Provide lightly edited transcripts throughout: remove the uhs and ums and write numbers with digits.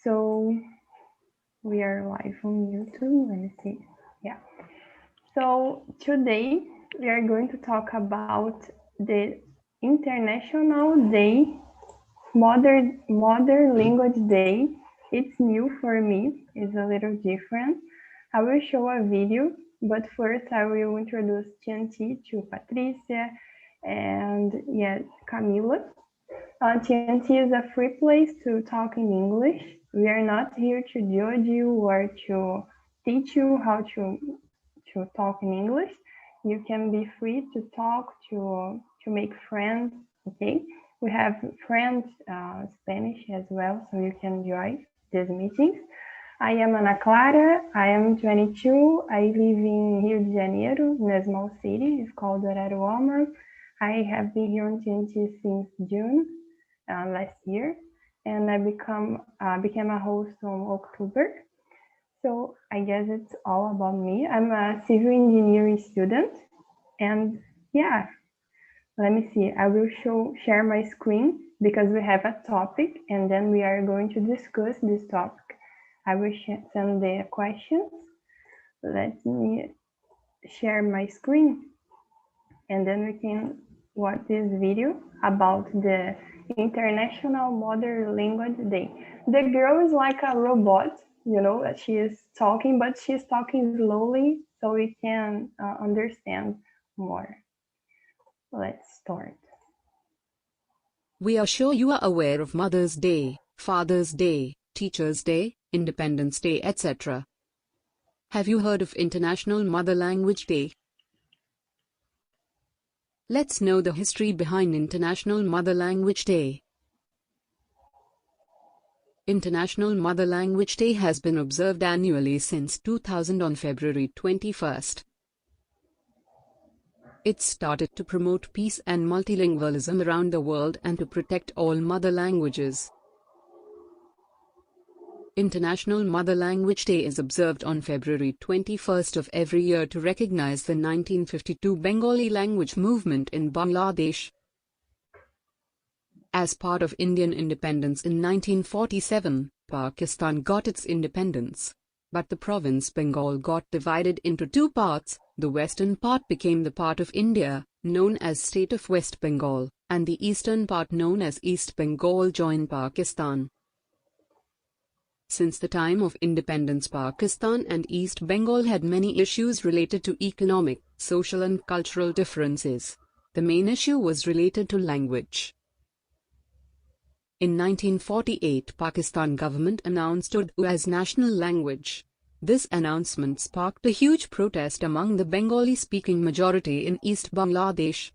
So we are live on YouTube. Let me see. Yeah. So today we are going to talk about the International Day, Modern Language Day. It's new for me. It's a little different. I will show a video, but first I will introduce TNT to Patricia and Camila. TNT is a free place to talk in English. We are not here to judge you or to teach you how to talk in English. You can be free to talk, to make friends, okay? We have friends Spanish as well, so you can join these meetings. I am Ana Clara, I am 22, I live in Rio de Janeiro, in a small city, it's called Araruama. I have been here on TNT since June last year, and I became a host on October. So I guess it's all about me. I'm a civil engineering student, and yeah, let me see. I will share my screen because we have a topic, and then we are going to discuss this topic. I will send the questions. Let me share my screen, and then we can watch this video about the International Modern Language Day. The girl is like a robot, you know, she is talking, but she's talking slowly so we can understand more. Let's start. We are sure you are aware of Mother's Day, Father's Day, Teacher's Day, Independence Day, etc. Have you heard of International Mother Language Day? Let's know the history behind International Mother Language Day. International Mother Language Day has been observed annually since 2000 on February 21st. It started to promote peace and multilingualism around the world and to protect all mother languages. International Mother Language Day is observed on February 21st of every year to recognize the 1952 Bengali language movement in Bangladesh. As part of Indian independence in 1947, Pakistan got its independence. But the province Bengal got divided into two parts. The western part became the part of India, known as State of West Bengal, and the eastern part known as East Bengal joined Pakistan. Since the time of independence, Pakistan and East Bengal had many issues related to economic, social and cultural differences. The main issue was related to language. In 1948, Pakistan government announced Urdu as national language. This announcement sparked a huge protest among the Bengali-speaking majority in East Bangladesh.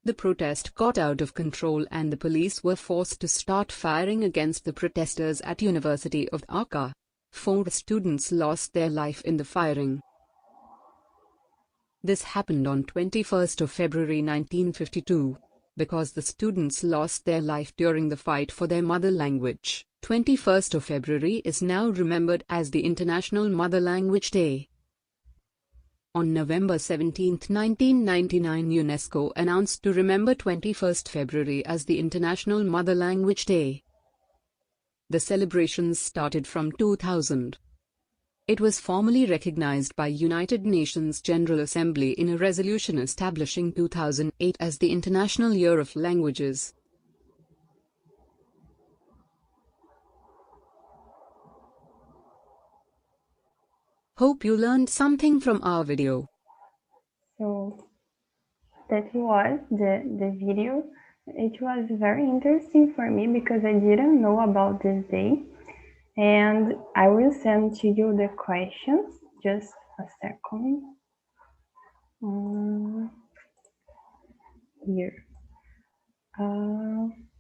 The protest got out of control and the police were forced to start firing against the protesters at University of Dhaka. 4 students lost their life in the firing. This happened on 21st of February 1952. Because the students lost their life during the fight for their mother language, 21st of February is now remembered as the International Mother Language Day. On November 17, 1999, UNESCO announced to remember 21st February as the International Mother Language Day. The celebrations started from 2000. It was formally recognized by United Nations General Assembly in a resolution establishing 2008 as the International Year of Languages. Hope you learned something from our video. So that was the video. It was very interesting for me because I didn't know about this day. And I will send to you the questions. Just a second. Here.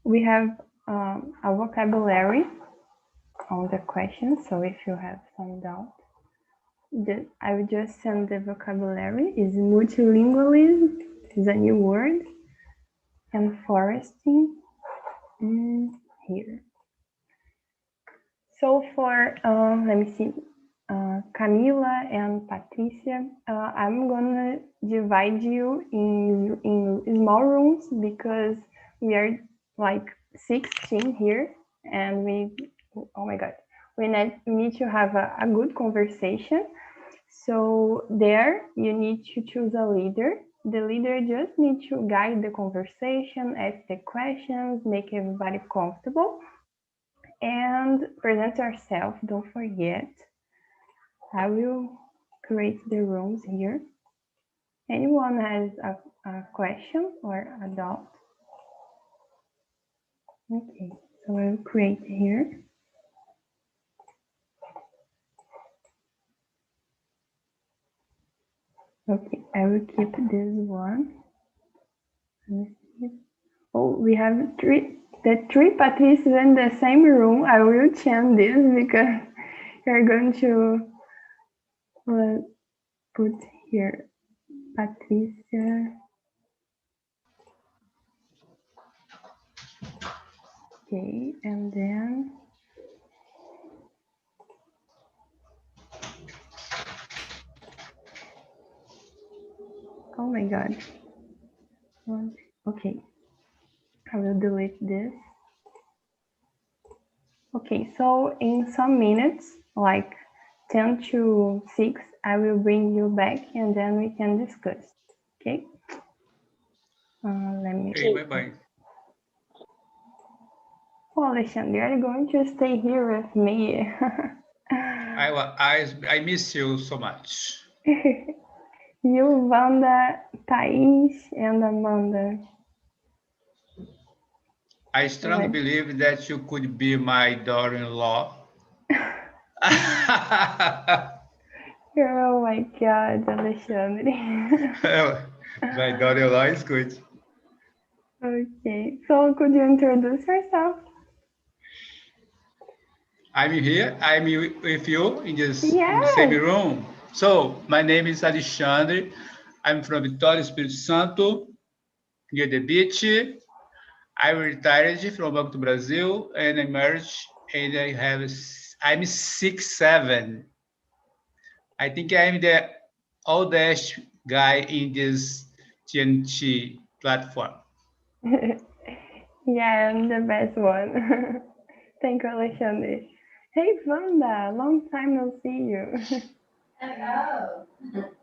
We have a vocabulary on the questions. So if you have some doubt, I will just send the vocabulary. Is multilingualism is a new word, and foresting here. So for let me see, Camila and Patricia, I'm gonna divide you in small rooms because we are like 16 here, and oh my God, we need to have a good conversation. So there you need to choose a leader. The leader just needs to guide the conversation, ask the questions, make everybody comfortable, and present yourself. Don't forget. I will create the rooms here. Anyone has a question or a doubt? Okay, so I will create here. Okay, I will keep this one. Oh, we have the three Patrices in the same room. I will change this because you're going to put here Patricia. Okay, and then oh my God. Okay, I will delete this. Okay, so in some minutes, like 10 to 6, I will bring you back and then we can discuss. Okay? Let me. Okay, bye-bye. Oh, Alexandre, are you going to stay here with me? I miss you so much. You, Wanda, Thais, and Amanda. I strongly What? believe that you could be my daughter-in-law. Oh my God, Alexandre. My daughter-in-law is good. Okay, so could you introduce yourself? I'm here. I'm with you in the same Yes. room. So my name is Alexandre. I'm from Vitória, Espírito Santo, near the beach. I retired from Banco do Brasil and I married and I'm 6'7". I think I'm the oldest guy in this TNT platform. Yeah, I'm the best one. Thank you, Alexandre. Hey, Wanda, long time no see you. Hello,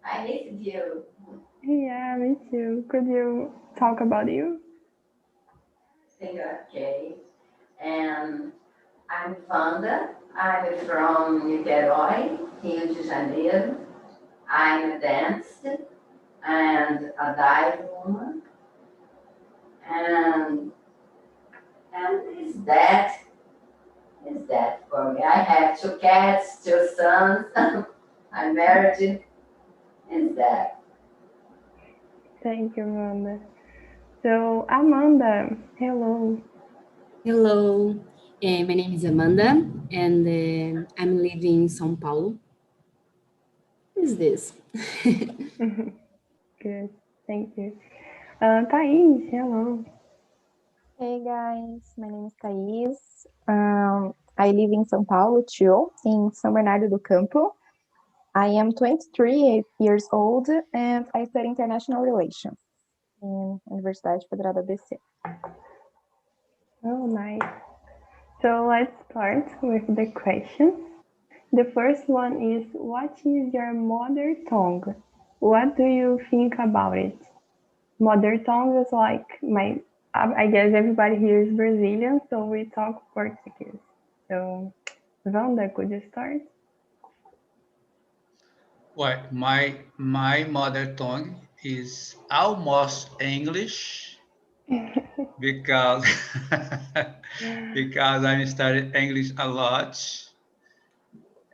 I missed you. Yeah, me too. Could you talk about you? Singer Jay, and I'm Wanda. I'm from Niterói, Rio de Janeiro. I'm a dancer and a dive woman, and is that for me? I have two cats, two sons. I'm married. Is that? Thank you, Wanda. So, Amanda, hello. Hello, my name is Amanda, and I'm living in São Paulo. What is this? Good, thank you. Thais, hello. Hey guys, my name is Thais. I live in São Paulo too, in São Bernardo do Campo. I am 23 years old and I study international relations in Universidade Federal da BC. Oh, nice. So let's start with the questions. The first one is, what is your mother tongue? What do you think about it? Mother tongue is like I guess everybody here is Brazilian, so we talk Portuguese. So, Wanda, could you start? Well, my mother tongue is almost English because because I studied English a lot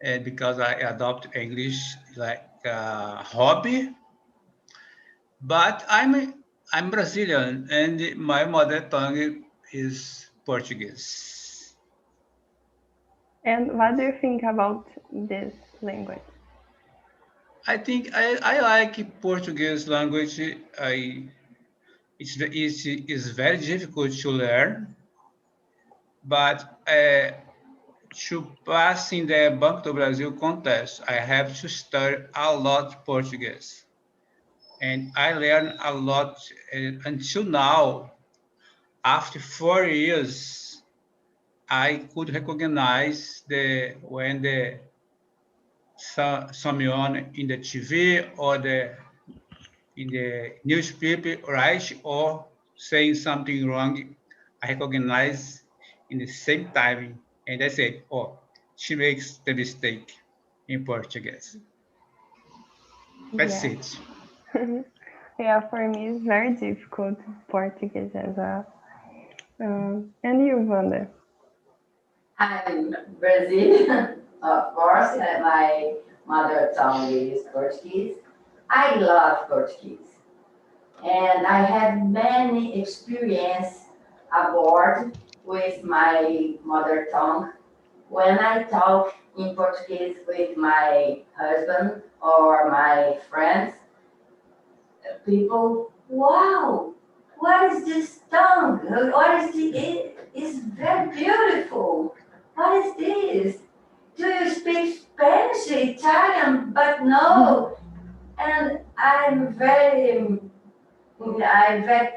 and because I adopt English like a hobby. But I'm Brazilian and my mother tongue is Portuguese. And what do you think about this language? I think I like Portuguese language. It's very difficult to learn, but to pass in the Banco do Brasil contest, I have to study a lot Portuguese. And I learned a lot until now. After 4 years, I could recognize when someone in the TV or in the newspaper write or saying something wrong, I recognize in the same time, and I say, oh, she makes the mistake in Portuguese. That's Yeah. it. Yeah, for me it's very difficult Portuguese as well. And you, Wanda? I'm Brazilian, of course, and my mother tongue is Portuguese. I love Portuguese, and I have many experience aboard with my mother tongue. When I talk in Portuguese with my husband or my friends, people, wow, what is this tongue? What is this? It is very beautiful. What is this? Do you speak Spanish, Italian? But no. And I'm very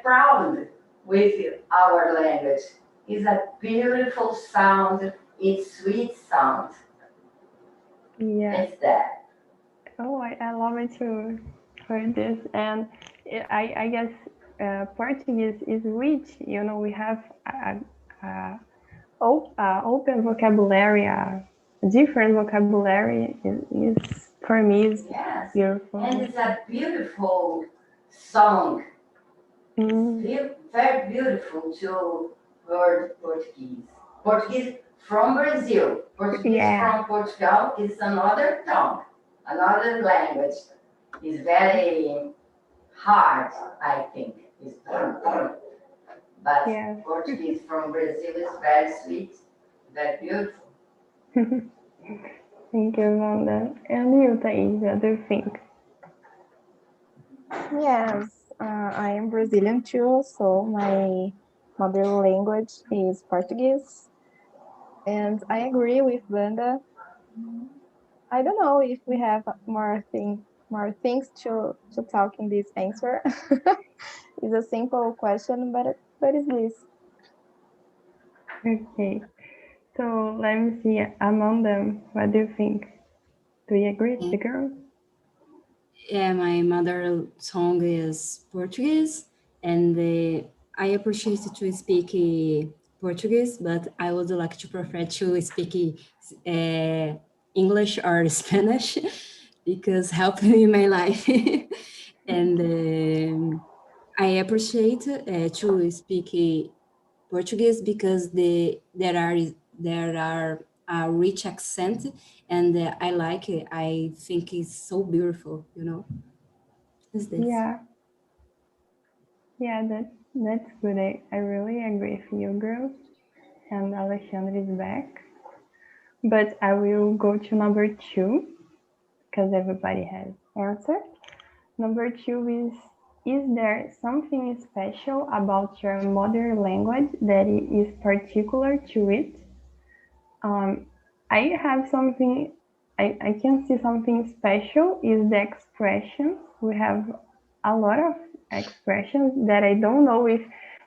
proud with our language. It's a beautiful sound. It's sweet sound. Yeah. It's that. Oh, I love it to hear this. And I guess Portuguese is rich. You know, we have a open vocabulary, different vocabulary is for me is Yes. beautiful. And it's a beautiful song. Mm. Very beautiful to learn Portuguese. Portuguese from Brazil. Portuguese Yeah. from Portugal is another tongue, another language. It's very hard, I think. But Yes. Portuguese from Brazil is very sweet, very beautiful. Thank you, Wanda. And you, Thais, what do you think? Yes, I am Brazilian too, so my mother language is Portuguese. And I agree with Wanda. I don't know if we have more things to talk in this answer. It's a simple question, but it's this. Okay. So let me see. Among them, what do you think? Do you agree with the girl? Yeah, my mother tongue is Portuguese, and I appreciate to speak Portuguese, but I would like to prefer to speak English or Spanish because help me in my life. And I appreciate to speak Portuguese because there are a rich accent, and I like it. I think it's so beautiful, you know. Is this? Yeah. Yeah, that's good. I really agree with you, girl. And Alexandre is back. But I will go to number two because everybody has answered. Number two is there something special about your mother language that is particular to it? I have something, I can see something special is the expression. We have a lot of expressions that I don't know if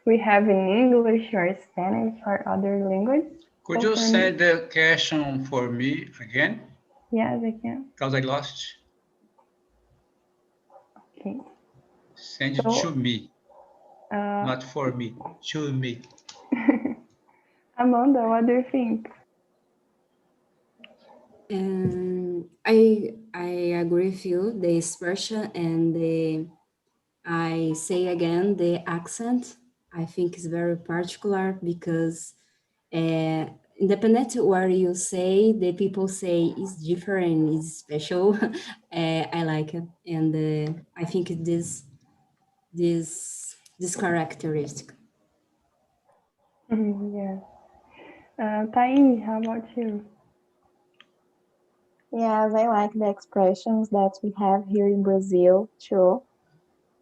we have in English or Spanish or other language. Could So you for me, send the question for me again? yes, I can. Because I lost. Okay. Send it to So, me, uh, not for me, to me. Amanda, what do you think? I agree with you. The expression and I say again the accent. I think is very particular because independent where you say, the people say is different, is special. I like it, and I think this characteristic. Yes. Thais, how about you? Yes, I like the expressions that we have here in Brazil too.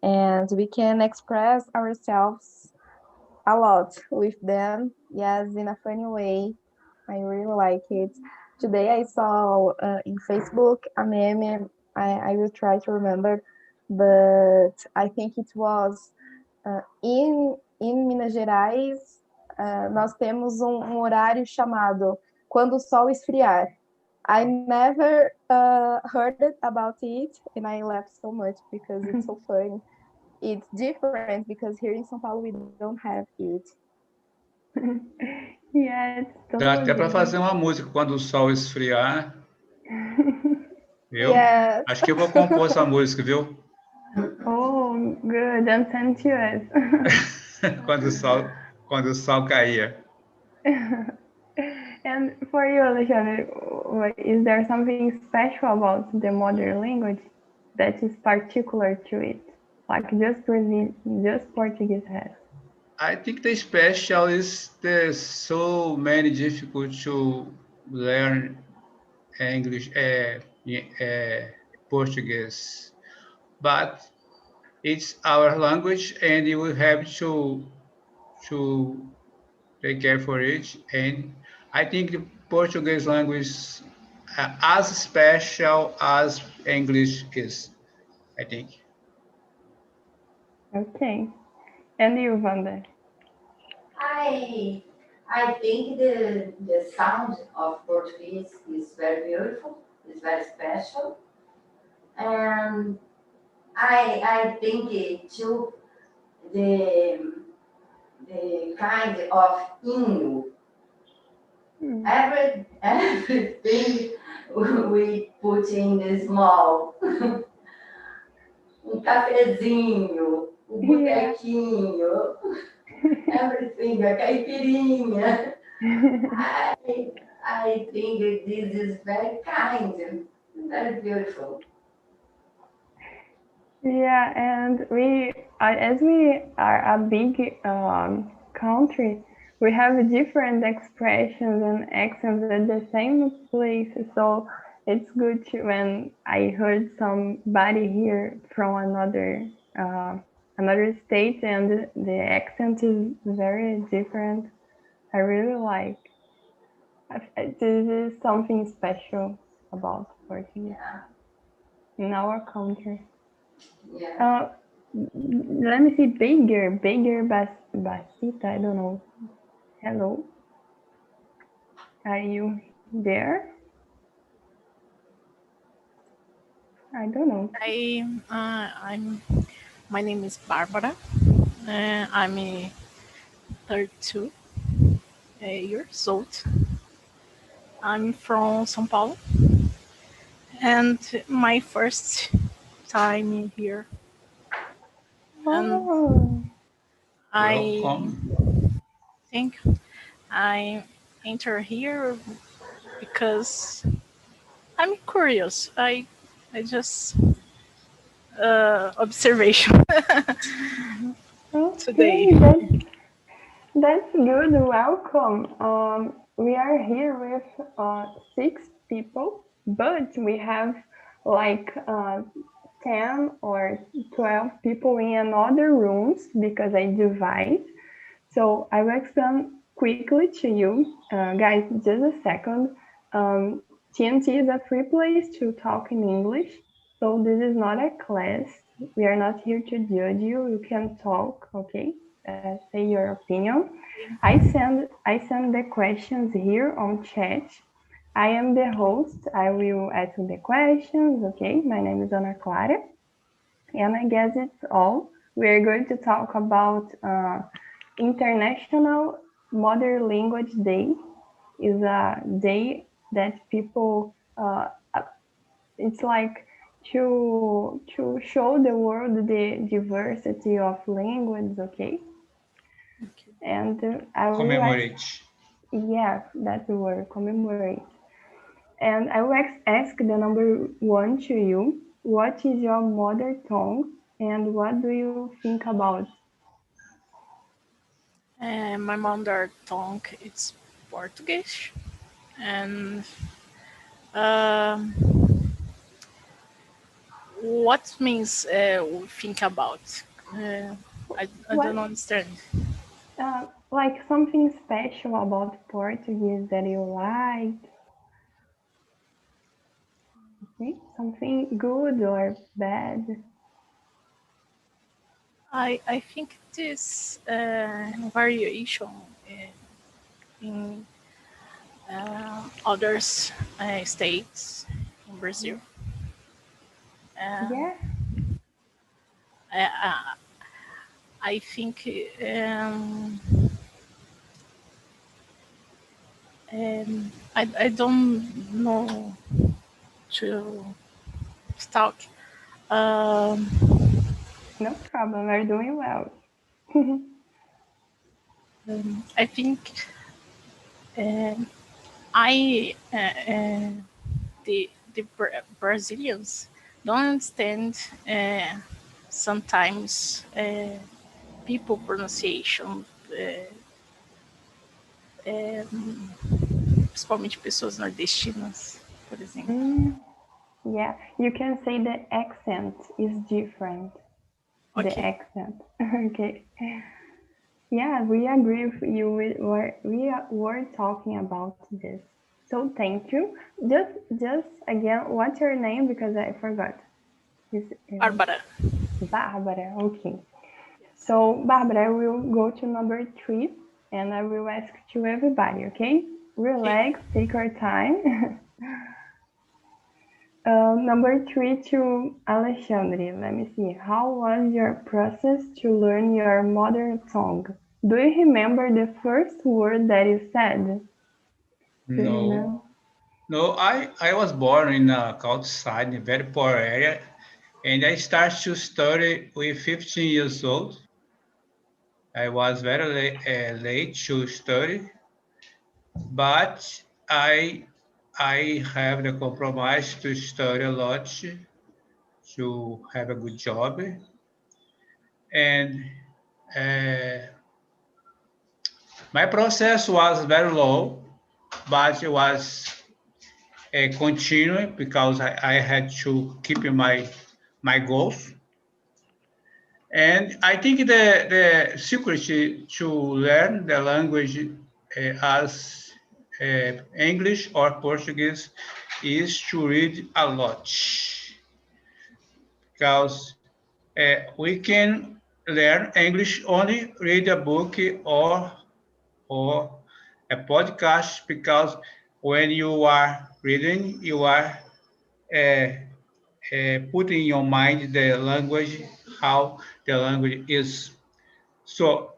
And we can express ourselves a lot with them. Yes, in a funny way. I really like it. Today I saw in Facebook a meme. I will try to remember, but I think it was in Minas Gerais. nós temos um horário chamado Quando o Sol Esfriar. I never heard about it, and I laughed so much because it's so funny. It's different because here in São Paulo we don't have it. Yeah, it's Dá até para totally fazer uma música quando o sol esfriar, viu? Yes. Acho que eu vou compor essa música, viu? Oh, good. And send to us. Quando o sol cair. And for you, Alexandre, is there something special about the modern language that is particular to it? Like just Portuguese has. I think the special is there's so many difficult to learn English, Portuguese, but it's our language, and you will have to take care for it. And I think the Portuguese language as special as English is. I think. Okay. And you, Wanda? I think the sound of Portuguese is very beautiful, it's very special. And I think it too the kind of hino. Everything we put in the small. Cafezinho, botequinho, everything, a caipirinha. I think this is very kind, very beautiful. Yeah, and as we are a big country, we have different expressions and accents at the same place. So it's good when I heard somebody here from another state and the accent is very different. I really like. This is something special about Portuguese in our country. Yeah. Let me see. Bigger Basita. I don't know. Hello. Are you there? I don't know. My name is Barbara. I'm 32 years old. I'm from São Paulo, and my first time here. Oh. And Welcome. I enter here because I'm curious. I just observation today. Okay, that's good. Welcome. We are here with 6 people, but we have like 10 or 12 people in another rooms because I divide. So I will explain quickly to you. Guys, just a second. TNT is a free place to talk in English. So this is not a class. We are not here to judge you. You can talk, okay? Say your opinion. I send the questions here on chat. I am the host. I will answer the questions, okay? My name is Ana Clara. And I guess it's all. We're going to talk about International Modern Language Day. Is a day that people it's like to show the world the diversity of language, okay? And I will Commemorate. yeah, that's the word, commemorate. And I will ask the number 1 to you. What is your mother tongue and what do you think about? My mother tongue is Portuguese, and um, what means think about? I don't understand. Like something special about Portuguese that you like? Okay. Something good or bad? I think this variation in other states in Brazil. Yeah. I, I think I don't know to talk. Um, No problem. We're doing well. I think um, I the Brazilians don't understand sometimes people pronunciation, principalmente pessoas nordestinas, por exemplo. Mm, yeah, you can say the accent is different. The Ok. accent. Okay. Yeah, we agree with you. We were talking about this. So thank you. Just again, what's your name? Because I forgot. Is Bárbara. Barbara. Okay. Yes. So Barbara, I will go to number 3, and I will ask to everybody. Okay. Ok. Relax. Take your time. Number 3 to Alexandre. Let me see. How was your process to learn your mother tongue? Do you remember the first word that you said? Do you No, remember? no. I was born in a outside in a very poor area, and I started to study with 15 years old. I was very late to study, but I have the compromise to study a lot to have a good job, and uh, my process was very low, but it was continuing because I had to keep my goals. And I think the secret to learn the language as English or Portuguese is to read a lot because we can learn English only read a book or a podcast because when you are reading, you are uh, put in your mind the language, how the language is. So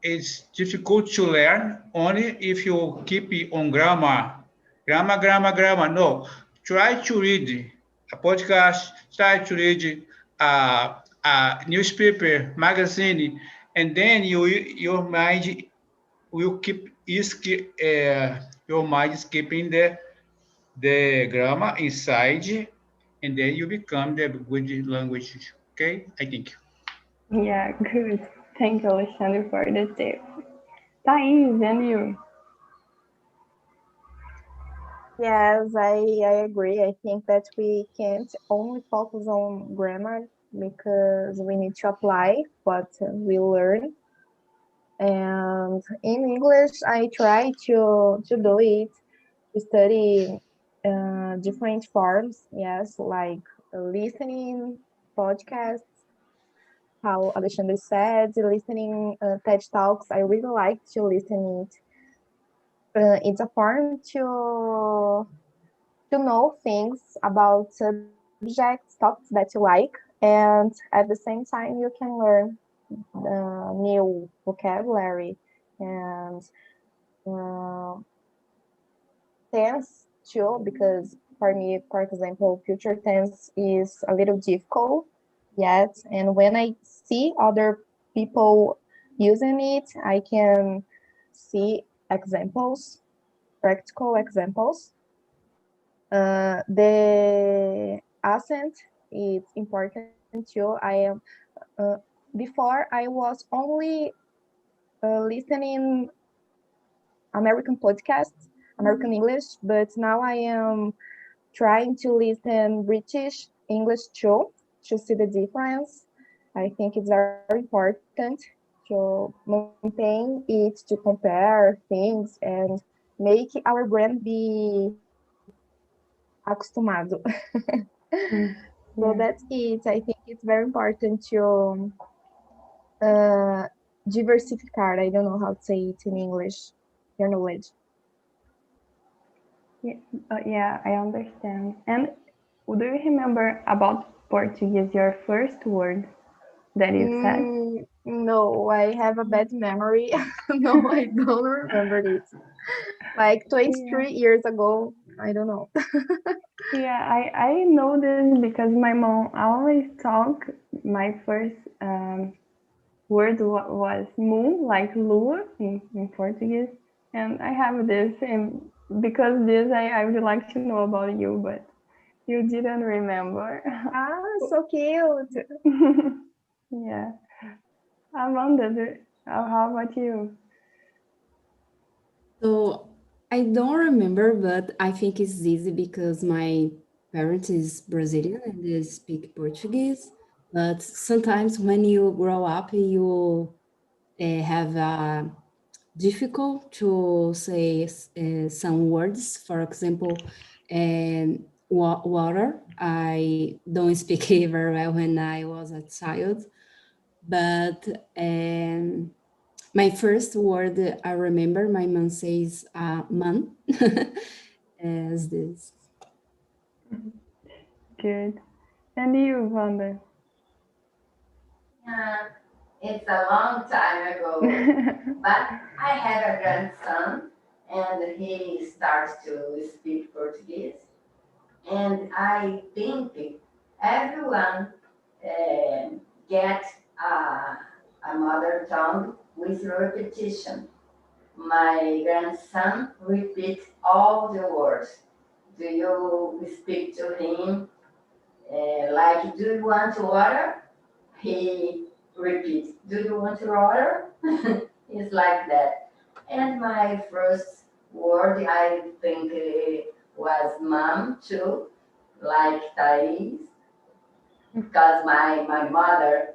it's difficult to learn only if you keep it on grammar. Grammar, grammar, grammar. No. Try to read a podcast, try to read a newspaper, magazine, and then your mind will keep your mind is keeping the grammar inside, and then you become the good language. Okay, I think. Yeah, good. Thank you, Alexandre, for the tip. Thais, and you? Yes, I agree. I think that we can't only focus on grammar because we need to apply what we learn. And in English, I try to do it, to study different forms, yes, like listening, podcasts, how Alexander said, listening TED Talks. I really like to listen it. It's a form to know things about subjects, topics that you like, and at the same time you can learn new vocabulary and uh, tense too, because for me, for example, future tense is a little difficult yet. And when I see other people using it, I can see examples, practical examples. The accent is important too. Uh, Before I was only listening American podcasts, American English, but now I am trying to listen British English too to see the difference. I think it's very important to maintain it, to compare things and make our brain be acostumado. Mm, So yeah. that's it. I think it's very important to diversificar. I don't know how to say it in English. your knowledge. Yeah, I understand. And do you remember about Portuguese, your first word that you said? No, I have a bad memory. No, I don't remember it. Like Yeah. 23 years ago, I don't know. Yeah, I know this because my mom always talk. My first word was moon, like lua in Portuguese, and I have this, and because this I would like to know about you, but you didn't remember. Ah, so cute. Yeah, Amanda, how about you? So I don't remember, but I think it's easy because my parents is Brazilian and they speak Portuguese. But sometimes when you grow up, you have difficult to say some words. For example, water. I don't speak it very well when I was a child, but my first word I remember, my mom says man as this. Good. And you, Wanda? Yeah, it's a long time ago, but I have a grandson and he starts to speak Portuguese. And I think everyone uh, get a mother tongue with repetition. My grandson repeats all the words. Do you speak to him like, do you want water? He repeats, do you want water? It's like that. And my first word, I think, was mom too, like Thais, because my mother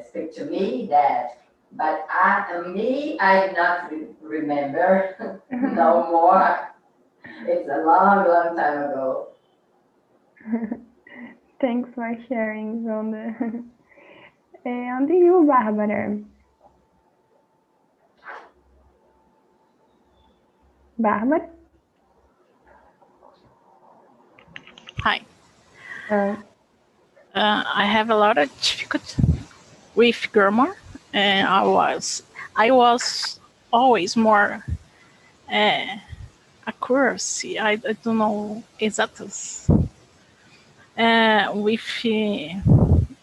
speak to me that, but I not remember no more. It's a long, long time ago. Thanks for sharing, Wanda. And you, Bárbara? Bárbara? Hi. Uh, I have a lot of difficulty with grammar, and I was always more accuracy. I don't know exactly. With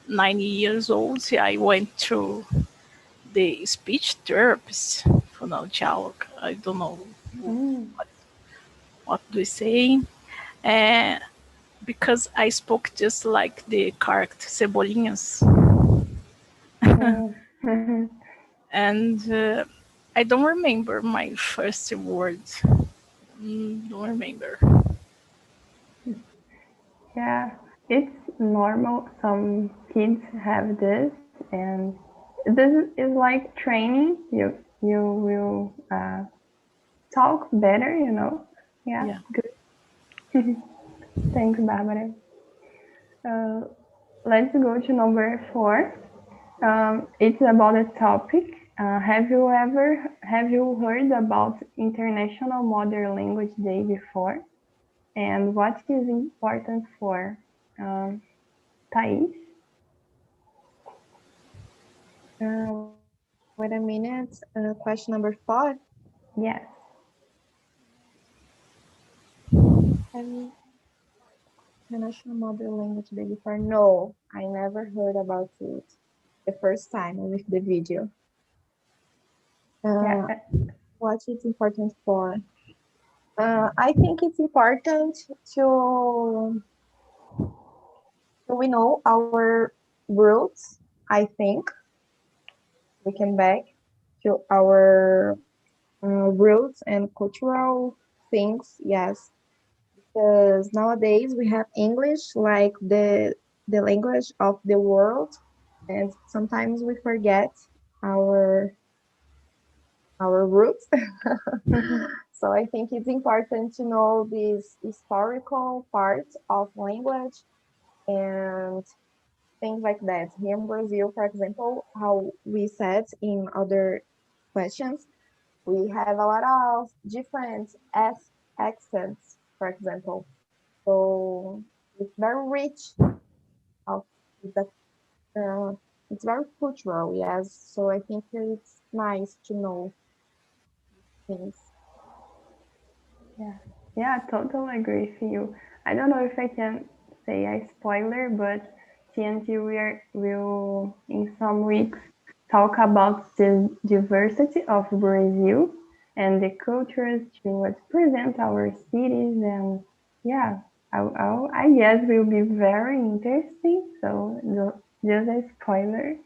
90 years old, I went to the speech therapist for no dialogue. I don't know mm, what do you say. Uh, because I spoke just like the character Cebolinhas. mm. And I don't remember my first word. Don't remember. Yeah, it's normal. Some kids have this, and this is like training. You will talk better. Yeah, Yeah. good. Thanks, Barbara. Uh, let's go to number 4. It's about a topic. Have you heard about International Modern Language Day before? And what is important for um, Thais? Wait a minute. Question number 4. Yes. Have International Mother Language Day before? No, I never heard about it. The first time with the video. Yeah. Uh, what it's important for? I think it's important to we know our roots. I think we can back to our roots and cultural things. Yes, because nowadays we have English like the language of the world, and sometimes we forget our our roots. So I think it's important to know this historical part of language and things like that. Here in Brazil, for example, how we said in other questions, We have a lot of different accents, for example. So it's very rich. Of that, it's very cultural, yes. So I think it's nice to know things. Yeah, yeah, totally agree with you. I don't know if I can say a spoiler, but TNT will in some weeks talk about the diversity of Brazil and the cultures to present our cities, and yeah, I guess will be very interesting. So just a spoiler.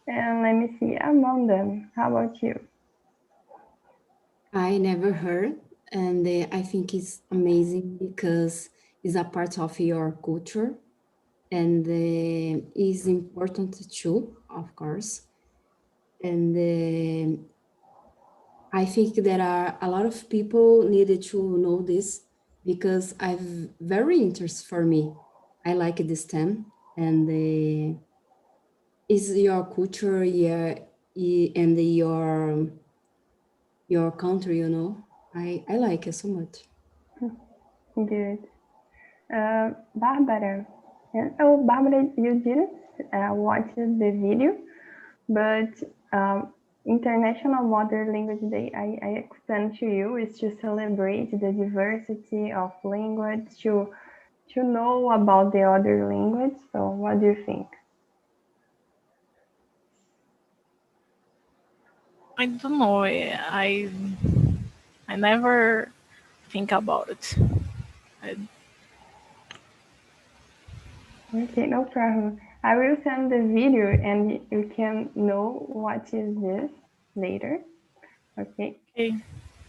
And let me see among them. How about you? I never heard, and I think it's amazing because it's a part of your culture and is important too, of course. And I think there are a lot of people needed to know this because I've very interest for me. I like this theme, and is your culture, and your country. I like it so much. Good. Barbara. Oh, Barbara, you didn't watch the video, but International Mother Language Day, I explained to you, is to celebrate the diversity of language, to know about the other language. So, what do you think? I don't know. I never think about it. I, Okay, no problem. I will send the video and you can know what is this later. Okay. okay.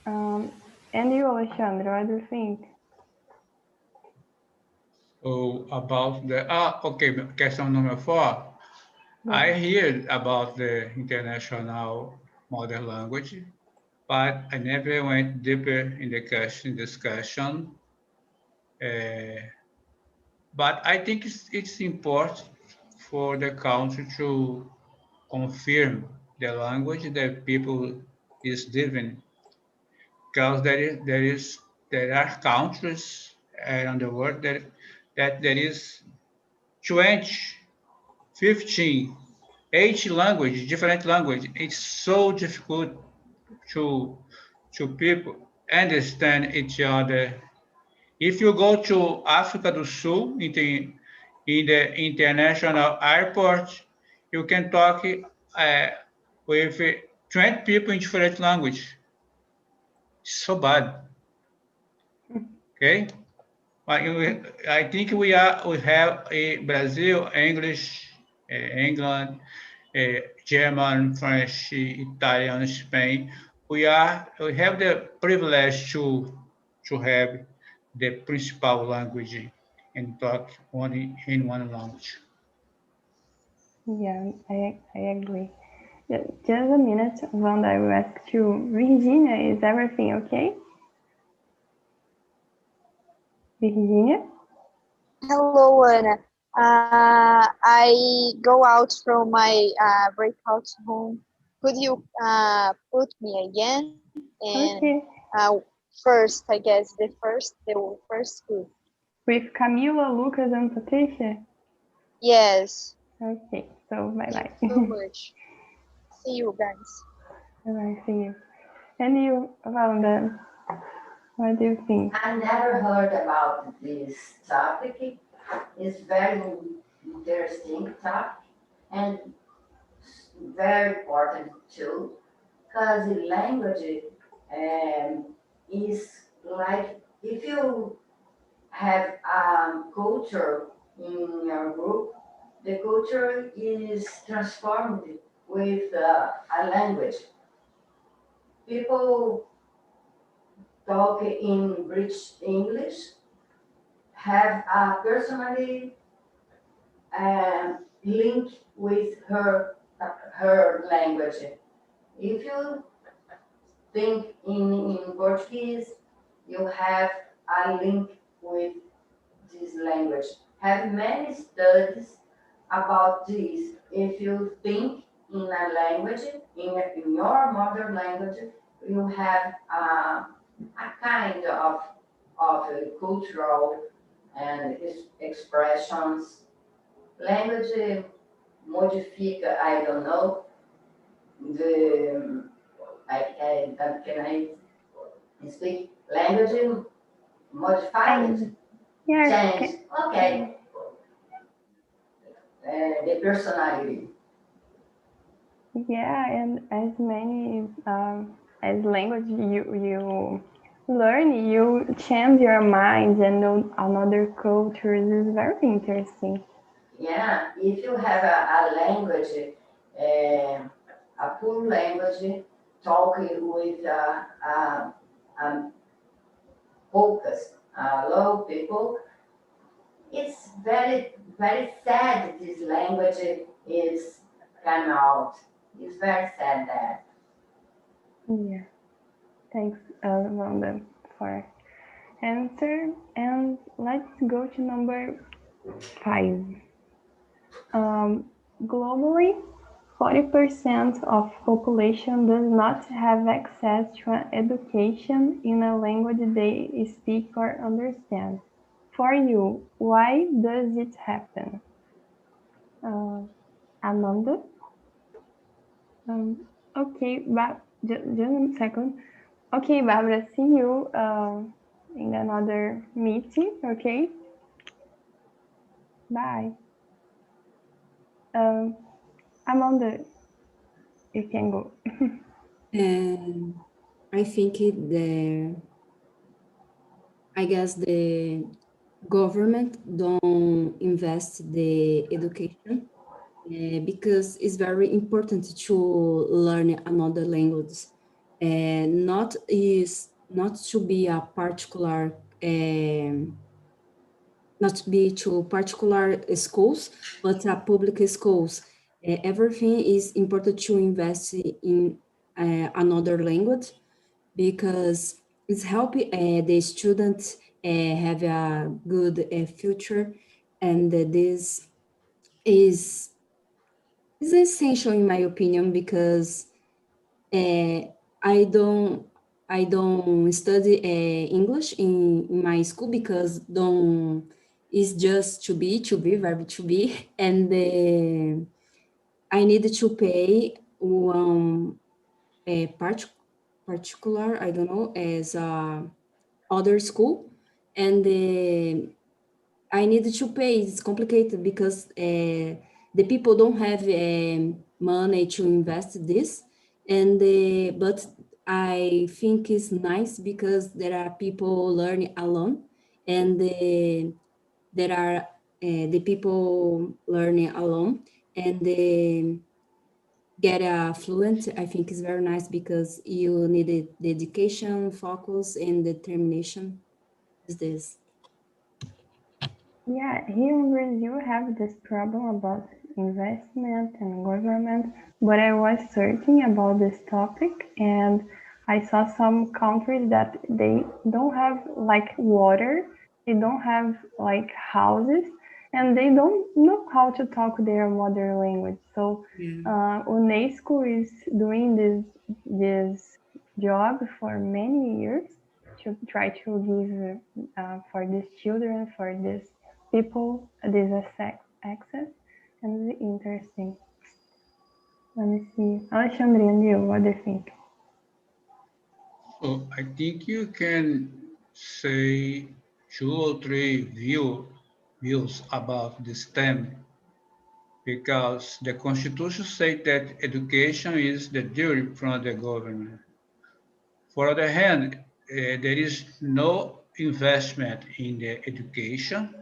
And you, Alexandre, what do you think? So about the okay, question number 4. I Yeah. hear about the international mother language, but I never went deeper in the question discussion. Uh, but I think it's important for the country to confirm the language that people is living, because there are countries around the world that there is 20, 15, 80 language, different language. It's so difficult to people understand each other. If you go to Africa do Sul in the international airport, you can talk with 20 people in different language. So bad. Okay. But I think we have a Brazil, English, England, German, French, Italian, Spain. We have the privilege to have the principal language and talk only in one language. Yeah, I agree. Yeah, just a minute, Wanda, I will ask you. Virginia, is everything okay? Virginia? Hello, Anna. I go out from my breakout room. Could you put me again? And Okay. first, I guess the first group. With Camila, Lucas, and Patricia? Yes. Okay, so bye Thank bye. you so much. See you guys. Bye bye, see you. And you, Wanda, what do you think? I never heard about this topic. It's very interesting topic and very important too, because language is like if you have culture in your group, the culture is transformed with a language. People talk in British English, have a personality link with her language. If you think in Portuguese, you have a link with this language. Have many studies about this. If you think in a language, in your mother language, you have a kind of cultural and expressions. Language modifica, I don't know, the, can I speak? Language modified, And yeah, change, okay, the personality. yeah, and as many as language you learn, you change your mind and know another cultures is very interesting. Yeah, if you have a language, a poor language, talking with focus, low people, it's very, very sad this language is come out. It's very sad that. Yeah, thanks, Wanda, for answer. And let's go to number 5. Um, Globally, 40% of population does not have access to an education in a language they speak or understand. For you, why does it happen? Uh, Amanda? Okay, just a second. Okay, Barbara, see you in another meeting, okay? Bye. Um, Amanda, you can go. And I think I guess the government don't invest the education because it's very important to learn another language. And not to be a particular not to be to particular schools, but public schools. Everything is important to invest in another language because it's helping the students have a good future, and this is is essential in my opinion because uh, I don't I don't study English in my school because don't it's just to be verb to be and I need to pay one particular I don't know as other school and I need to pay. It's complicated because the people don't have money to invest this, and but I think it's nice because there are people learning alone, and there are the people learning alone, and get a fluent. I think is very nice because you need dedication, focus, and determination. Is this? Yeah, here in Brazil have this problem about investment and government, but I was searching about this topic and I saw some countries that they don't have like water, they don't have like houses, and they don't know how to talk their mother language. So Yeah. UNESCO is doing this job for many years to try to give for these children, for these people this access, and it's interesting. Let me see. Alexandre, and you, what do you think? So I think you can say two or three views about this theme because the Constitution says that education is the duty from the government. For other hand, there is no investment in the education.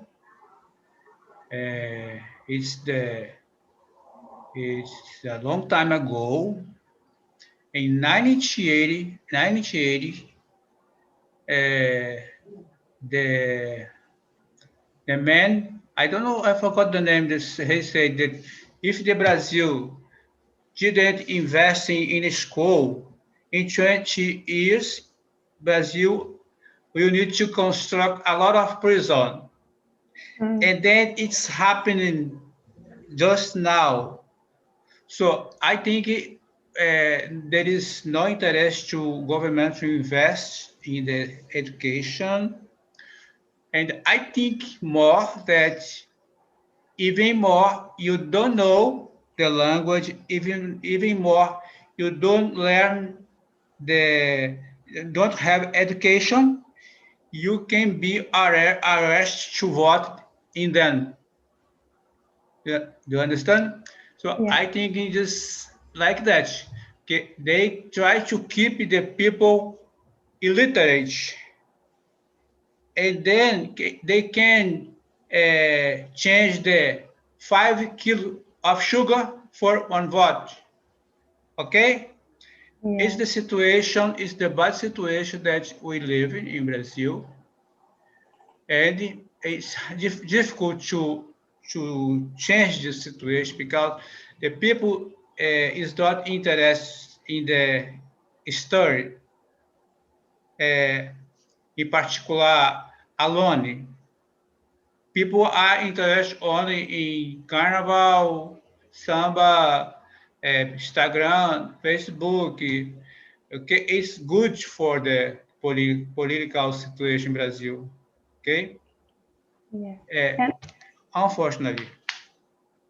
It's the it's a long time ago. In 1980, the the man, I don't know, I forgot the name. This he said that if the Brazil didn't invest in a school in 20 years, Brazil will need to construct a lot of prison. Mm, And then it's happening just now. So I think there is no interest to government to invest in the education. And I think more that even more you don't know the language, even more you don't learn the don't have education, you can be arrested to vote in them. Yeah, do you understand? So Yeah. I think it's just like that. Okay, they try to keep the people illiterate, and then they can change the 5 kilo of sugar for one vote. Okay, it's Yeah. the situation, it's the bad situation that we live in Brazil, and it's difficult to change the situation because the people is not interested in the story, in particular alone. People are interested only in carnival, samba, Instagram, Facebook. Okay, it's good for the political situation in Brazil. Okay, Yeah. uh, And unfortunately.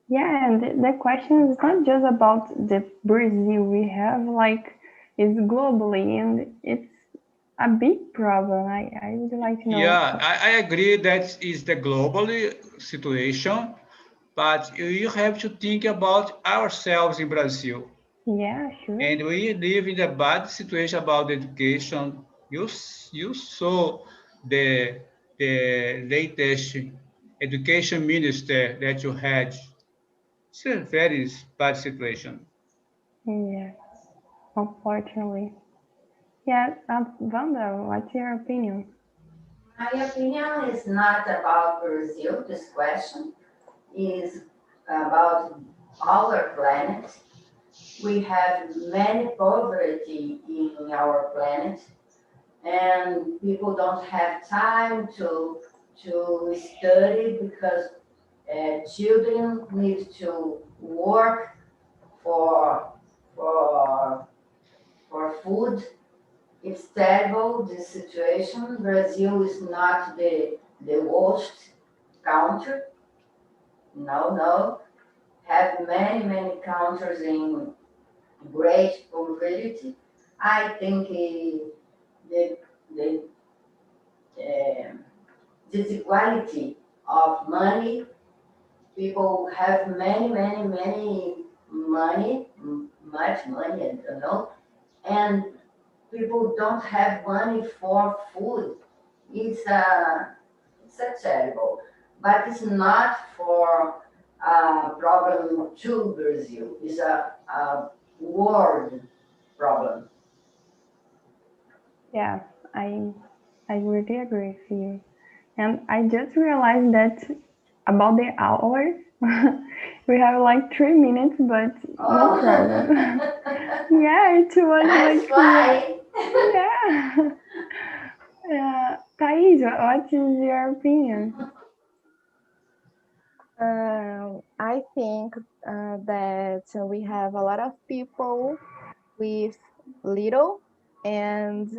yeah, and the question is not just about the Brazil we have, like it's globally, and it's a big problem. I would like to know. Yeah, I agree that is the global situation, but you have to think about ourselves in Brazil. Yeah, sure. And we live in a bad situation about education. You saw the latest education minister that you had. It's a very bad situation. Yeah, unfortunately. Yeah, Wanda, what's your opinion? My opinion is not about Brazil, this question is about our planet. We have many poverty in our planet, and people don't have time to study because children need to work for for for food. It's terrible, this situation. Brazil is not the worst country. No, no. Have many countries in great poverty. I think the, the disequality of money, people have many money, much money, I don't know, and people don't have money for food. It's a terrible, but it's not for a problem to Brazil. It's a world problem. Yeah, I I really agree with you. And I just realized that about the hour, we have like 3 minutes, but no problem. Yeah, it was That's like yeah, why. yeah. Thais, what is your opinion? I think that we have a lot of people with little and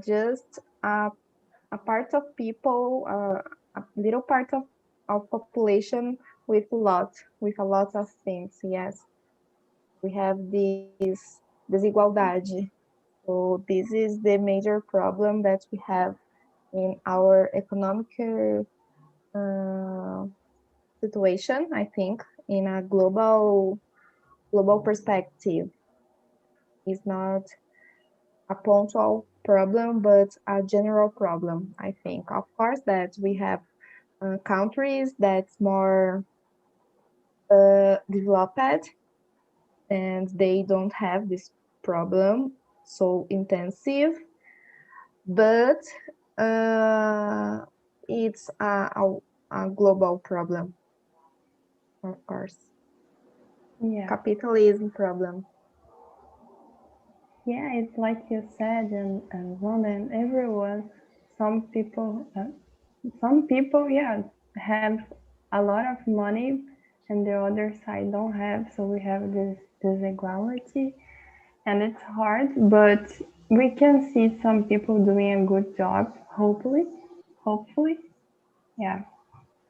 just a part of people, a little part of population with a lot of things. Yes, we have this desigualdade. So this is the major problem that we have in our economic uh, situation. I think in a global perspective is not a punctual problem, but a general problem. I think, of course, that we have countries that's more developed and they don't have this problem so intensive, but uh, it's a global problem, of course. Yeah, Capitalism problem. yeah, it's like you said, and London, everyone, some people, some people, yeah, have a lot of money, and the other side don't have. So we have this equality, and it's hard, but we can see some people doing a good job. Hopefully, yeah.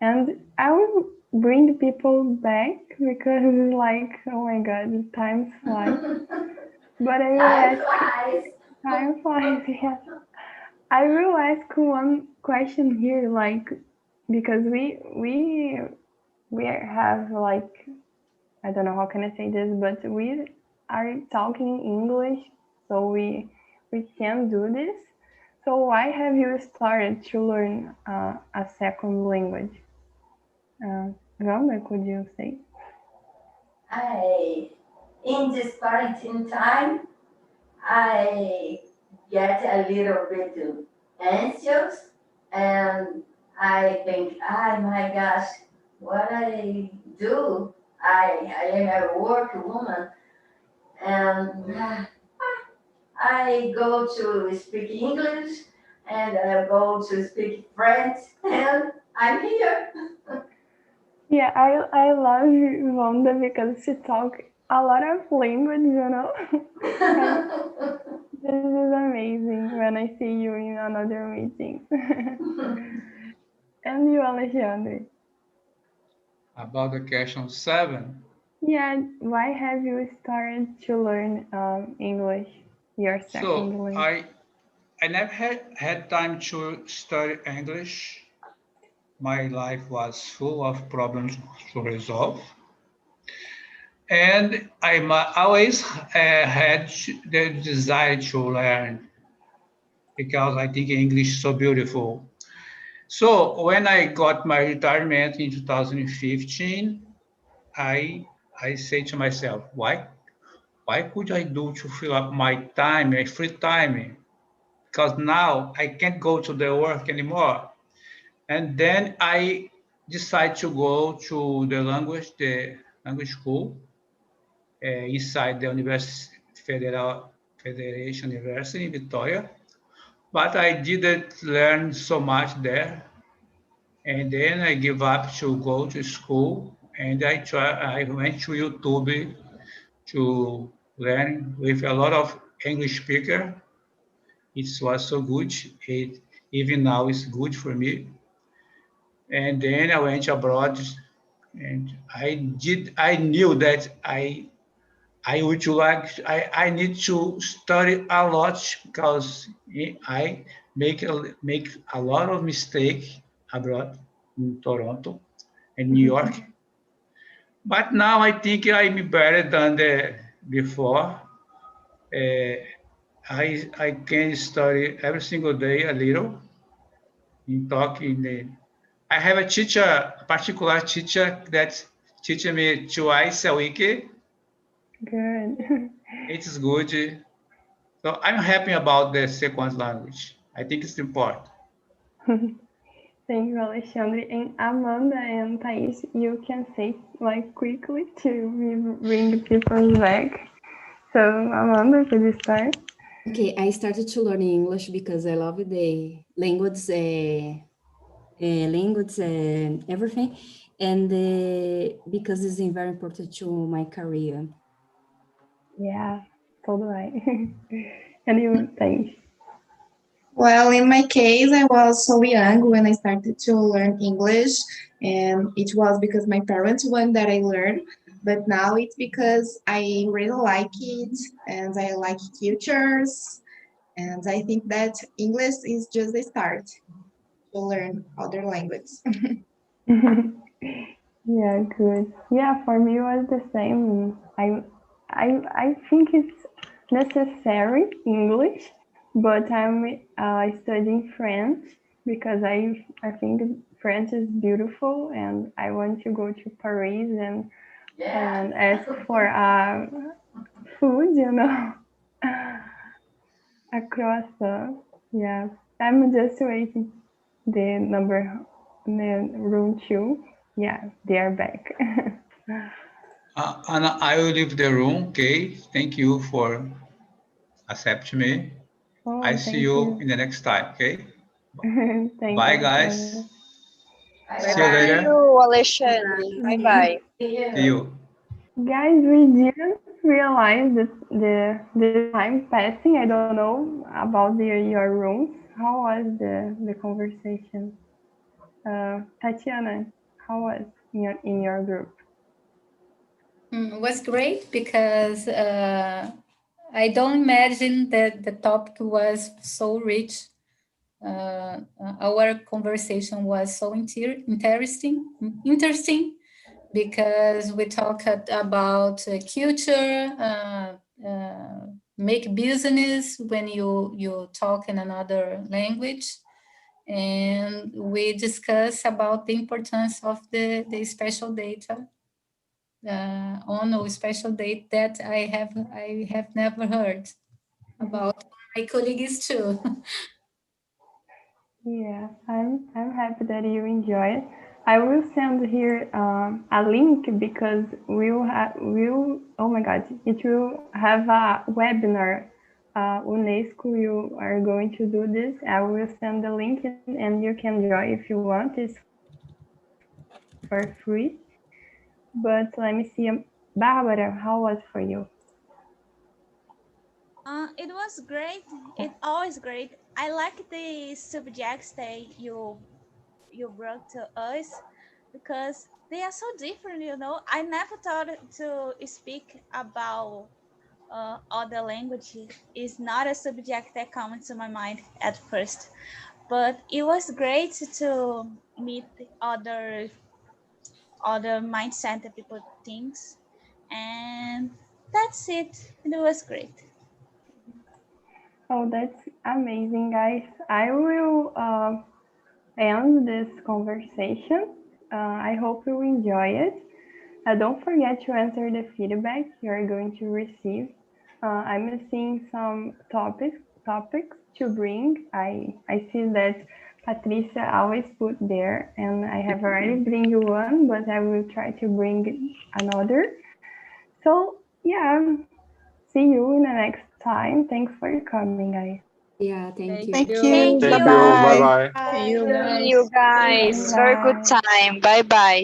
And I will bring people back because it's like, oh my god, time flies. But I will Time ask, flies. time flies, yeah. I will ask one question here, like, because we have like, I don't know how can I say this, but we are talking English, so we can do this. So why have you started to learn a second language? Wanda, could you say? In this quarantine time, I get a little bit anxious, and I think, oh my gosh, what I do? I am a work woman, and I go to speak English, and I go to speak French, and I'm here. Yeah, I love Wanda because she talk a lot of language, you know. And this is amazing when I see you in another meeting. And you, Alexandre? About the question 7. Yeah, why have you started to learn English, your second So language? I never had time to study English. My life was full of problems to resolve. And always had the desire to learn because I think English is so beautiful. So when I got my retirement in 2015, I say to myself, why could I do to fill up my time, my free time? Because now I can't go to the work anymore. And then I decided to go to the language school inside the Federation University in Victoria. But I didn't learn so much there. And then I give up to go to school, and I went to YouTube to learn with a lot of English speaker. It was so good. Even now it's good for me. And then I went abroad, and I knew that I need to study a lot because I make a lot of mistake abroad in Toronto and New York. But now I think I'm better than the before. Uh, I can study every single day a little in talking. I have a particular teacher that teaches me twice a week. Good. It is good. So I'm happy about the second language. I think it's important. Thank you, Alexandre. And Amanda and Thais, you can say like quickly to bring people back. So Amanda, could you start? Okay, I started to learn English because I love the language, everything, and because it's very important to my career. Yeah, totally. And you, Thais? Well, in my case, I was so young when I started to learn English, and it was because my parents wanted that I learn. But now it's because I really like it, and I like cultures, and I think that English is just the start to learn other languages. Yeah, good. Yeah, for me it was the same. I think it's necessary English, but I'm studying French because I think French is beautiful, and I want to go to Paris Yeah. and ask for food, you know, a croissant. Yeah, I'm just waiting. The room 2. Yeah, they are back. Anna, I will leave the room. Okay. Thank you for accepting me. I Oh, see thank you you. in the next time. Okay. Thank you, Bye, Alexandra. guys. Bye See you See bye. later. you, Alexandre. Bye bye. See you. Guys, we didn't realize that the time passing. I don't know about your rooms. How was the conversation? Tatiana, how was in your group? It was great because I don't imagine that the topic was so rich. Our conversation was so interesting because we talked about culture, make business when you talk in another language, and we discuss about the importance of the special data on a special date that I have never heard about. My colleagues too. Yeah, I'm happy that you enjoy it. I will send here a link because we'll oh my god, it will have a webinar. UNESCO, you are going to do this. I will send the link and you can join if you want. It's for free. But let me see, Barbara, how was for you? It was great. It always great. I like the subjects that you brought to us because they are so different. I never thought to speak about other language is not a subject that comes to my mind at first. But it was great to meet other mindset that people thinks, and that's it. It was great. Oh, that's amazing, guys. I will end this conversation. I hope you enjoy it. Don't forget to answer the feedback you are going to receive. I'm seeing some topics to bring. I see that Patricia always put there, and I have already bring you one, but I will try to bring another. So yeah, see you in the next time. Thanks for coming, guys. Yeah, thank you. Thank Thank you. Thank you. you. Bye Bye-bye. bye. See you Bye. guys. See you guys. Very good Bye. time. Bye-bye.